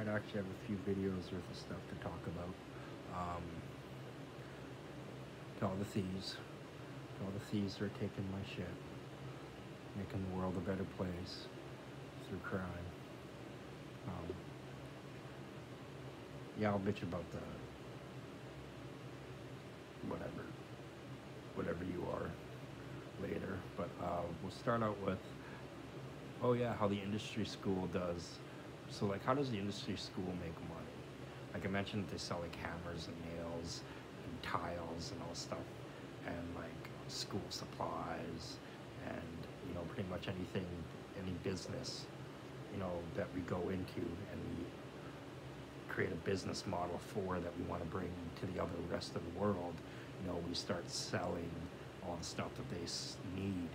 might actually have a few videos worth of stuff to talk about. Um, to all the thieves, who are taking my shit, making the world a better place through crime. Um, yeah, I'll bitch about the whatever, you are later. But we'll start out with, oh yeah, how the industry school does. So like, how does the industry school make money? Like I mentioned, they sell like hammers and nails and tiles and all stuff, and like school supplies, and pretty much anything, any business, that we go into and we create a business model for that we want to bring to the other rest of the world. We start selling all the stuff that they need.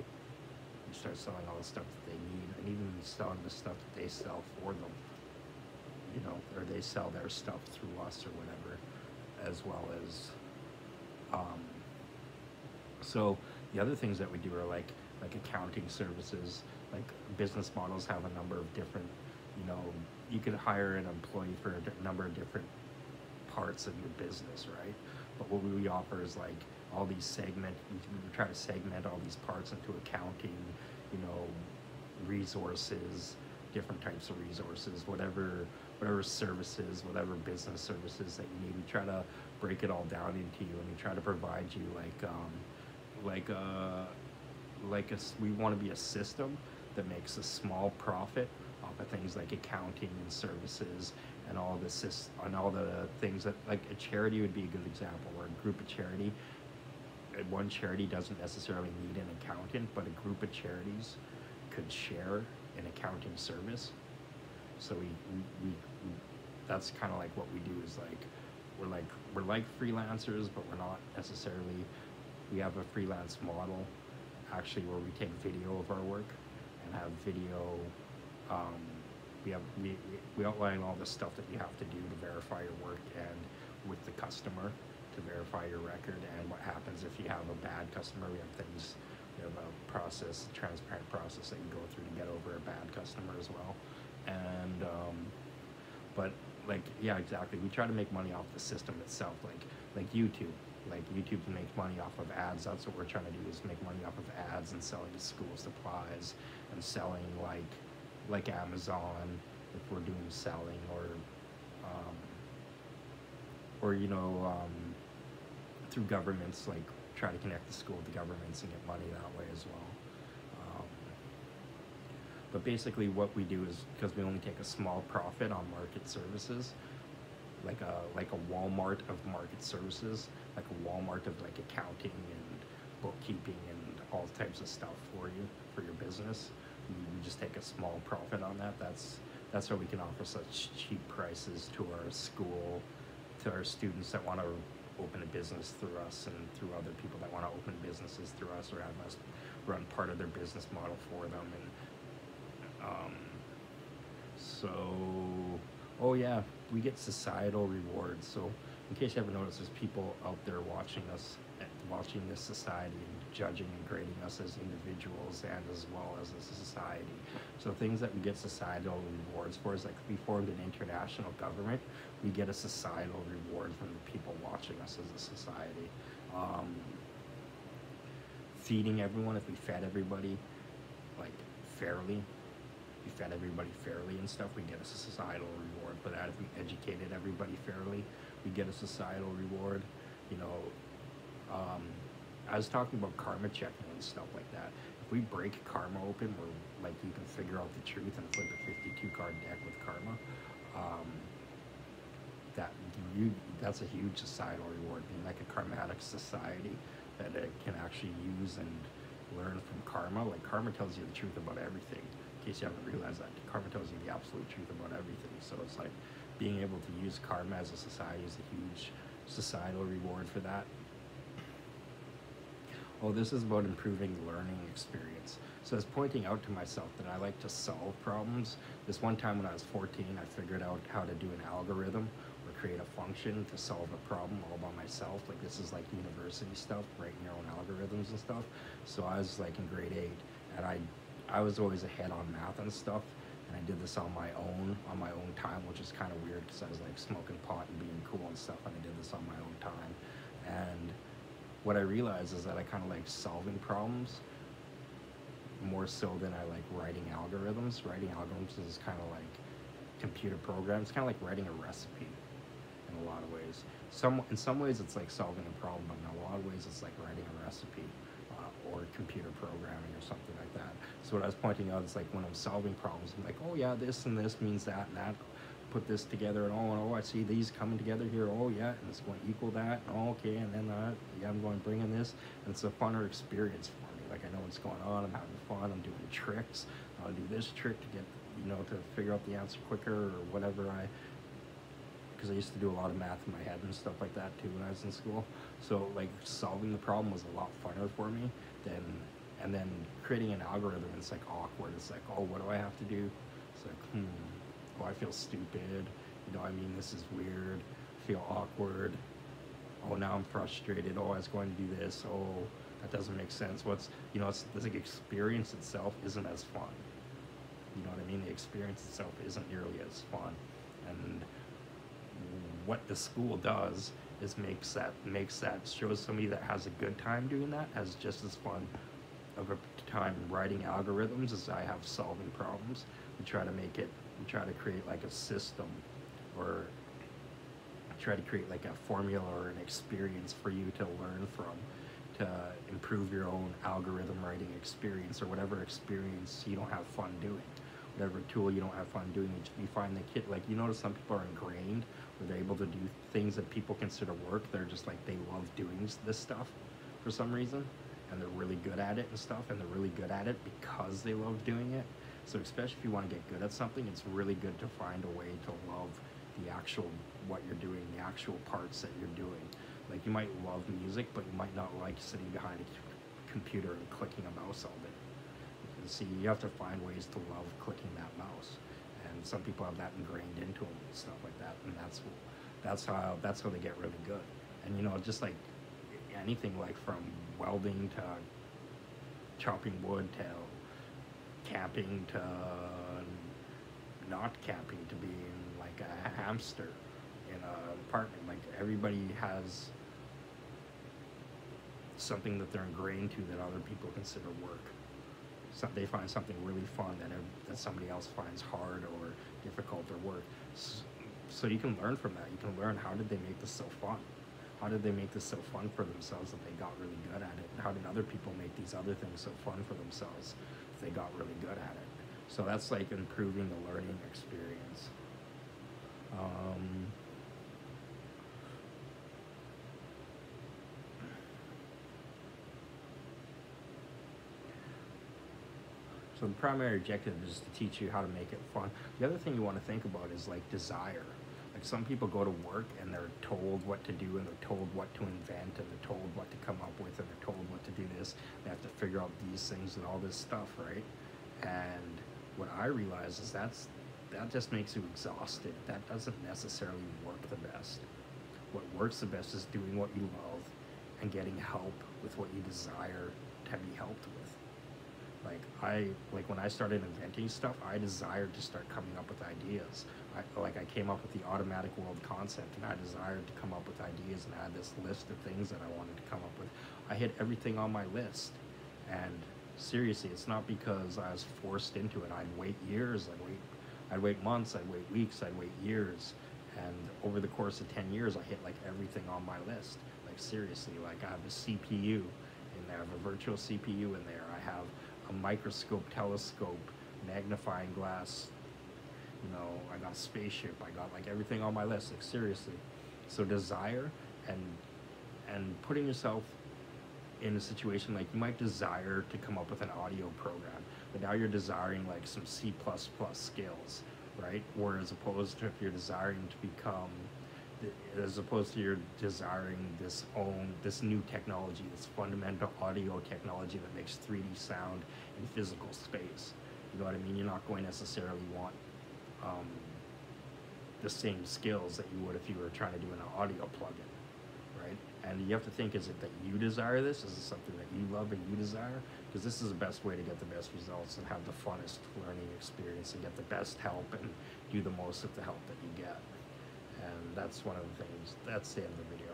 We start selling all the stuff that they need, and even selling the stuff that they sell for them. Or they sell their stuff through us or whatever, as well as. So the other things that we do are like accounting services. Like business models have a number of different. You could hire an employee for a number of different parts of your business, right? But what we offer is like all these we try to segment all these parts into accounting, resources, different types of resources, whatever services, whatever business services that you need. We try to break it all down into you, and we try to provide you we want to be a system that makes a small profit off of things like accounting and services and all the things that, like a charity would be a good example, or a group of charity. One charity doesn't necessarily need an accountant, but a group of charities could share an accounting service. So we that's kind of like what we do, is like we're like freelancers, but we're not necessarily. We have a freelance model actually where we take video of our work and have video. We outline all the stuff that you have to do to verify your work and with the customer to verify your record, and what happens if you have a bad customer. We have a process, a transparent process that you go through to get over a bad customer as well. And but like, yeah, exactly. We try to make money off the system itself, like YouTube. Like YouTube makes money off of ads. That's what we're trying to do, is make money off of ads and selling school supplies and selling like Amazon, if we're doing selling, or through governments, like try to connect the school with the governments and get money that way as well. But basically what we do is, because we only take a small profit on market services, like a Walmart of market services, like a Walmart of like accounting and bookkeeping and all types of stuff for your business. We just take a small profit on that. That's why we can offer such cheap prices to our school, to our students that want to open a business through us, and through other people that want to open businesses through us, or have us run part of their business model for them. And oh yeah, we get societal rewards. So in case you haven't noticed, there's people out there watching us, watching this society, and judging and grading us as individuals and as well as a society. So things that we get societal rewards for is like, we formed an international government. We get a societal reward from the people watching us as a society. Feeding everyone, if we fed everybody like fairly, we fed everybody fairly and stuff, we get a societal reward for that. If we educated everybody fairly, we get a societal reward. I was talking about karma checking and stuff like that. If we break karma open, where like you can figure out the truth and flip a 52 card deck with karma, that's a huge societal reward. Being like a karmatic society that it can actually use and learn from karma. Like karma tells you the truth about everything. In case you haven't realized that, karma tells you the absolute truth about everything. So it's like being able to use karma as a society is a huge societal reward for that. Oh, this is about improving the learning experience. So I was pointing out to myself that I like to solve problems. This one time when I was 14, I figured out how to do an algorithm or create a function to solve a problem all by myself. Like this is like university stuff, writing your own algorithms and stuff. So I was like in grade 8, and I was always ahead on math and stuff. and I did this on my own time, which is kind of weird because I was like smoking pot and being cool and stuff, and I did this on my own time. And what I realized is that I kind of like solving problems more so than I like writing algorithms. Writing algorithms is kind of like computer programs, kind of like writing a recipe in a lot of ways. In some ways it's like solving a problem, but in a lot of ways it's like writing a recipe, or computer programming or something like that. So what I was pointing out is like when I'm solving problems, I'm like, oh yeah, this and this means that and that. Put this together, and oh, I see these coming together here. Oh yeah, and it's going to equal that. Oh, okay, and then yeah, I'm going to bring in this, and it's a funner experience for me. Like I know what's going on. I'm having fun. I'm doing tricks. I'll do this trick to get, to figure out the answer quicker or whatever. Because I used to do a lot of math in my head and stuff like that too when I was in school. So like solving the problem was a lot funner for me and then creating an algorithm. It's like awkward. It's like, oh, what do I have to do? It's like, oh, I feel stupid. This is weird. I feel awkward. Oh, now I'm frustrated. Oh, I was going to do this. Oh, that doesn't make sense. It's like experience itself isn't as fun. You know what I mean? The experience itself isn't nearly as fun. And what the school does is shows somebody that has a good time doing that has just as fun of a time writing algorithms as I have solving problems. We try to create like a system, or try to create like a formula or an experience for you to learn from, to improve your own algorithm writing experience, or whatever experience you don't have fun doing, whatever tool you don't have fun doing. You find the kid, like, you notice some people are ingrained where they're able to do things that people consider work. They're just like, they love doing this stuff for some reason, and they're really good at it and stuff, and they're really good at it because they love doing it. So especially if you want to get good at something, it's really good to find a way to love the actual, what you're doing, the actual parts that you're doing. Like you might love music, but you might not like sitting behind a computer and clicking a mouse all day. And see, you have to find ways to love clicking that mouse. And some people have that ingrained into them and stuff like that. And that's how they get really good. And just like anything, like from welding to chopping wood to camping to not camping, to being like a hamster in an apartment. Like everybody has something that they're ingrained to that other people consider work. So they find something really fun that somebody else finds hard or difficult or work. So you can learn from that. You can learn, how did they make this so fun? How did they make this so fun for themselves that they got really good at it? And how did other people make these other things so fun for themselves if they got really good at it? So that's like improving the learning experience. So the primary objective is to teach you how to make it fun. The other thing you want to think about is like desire. Like some people go to work and they're told what to do, and they're told what to invent, and they're told what to come up with, and they're told what to do this. They have to figure out these things and all this stuff, right? And what I realize is that just makes you exhausted. That doesn't necessarily work the best. What works the best is doing what you love and getting help with what you desire to be helped with. Like when I started inventing stuff, I desired to start coming up with ideas. I came up with the automatic world concept, and I desired to come up with ideas, and I had this list of things that I wanted to come up with. I hit everything on my list, and seriously, it's not because I was forced into it. I'd wait years, I'd wait months, I'd wait weeks, I'd wait years, and over the course of 10 years, I hit like everything on my list. Like seriously, like I have a CPU in there, I have a virtual CPU in there, I have a microscope, telescope, magnifying glass, I got a spaceship, I got like everything on my list, like seriously. So desire and putting yourself in a situation, like you might desire to come up with an audio program, but now you're desiring like some C++ skills, right? Or as opposed to if you're desiring to become, as opposed to you're desiring this new technology, this fundamental audio technology that makes 3D sound in physical space. You know what I mean? You're not going to necessarily want the same skills that you would if you were trying to do an audio plugin, right? And you have to think, is it that you desire this? Is it something that you love and you desire? Because this is the best way to get the best results and have the funnest learning experience and get the best help and do the most of the help that you get. And that's one of the things, that's the end of the video.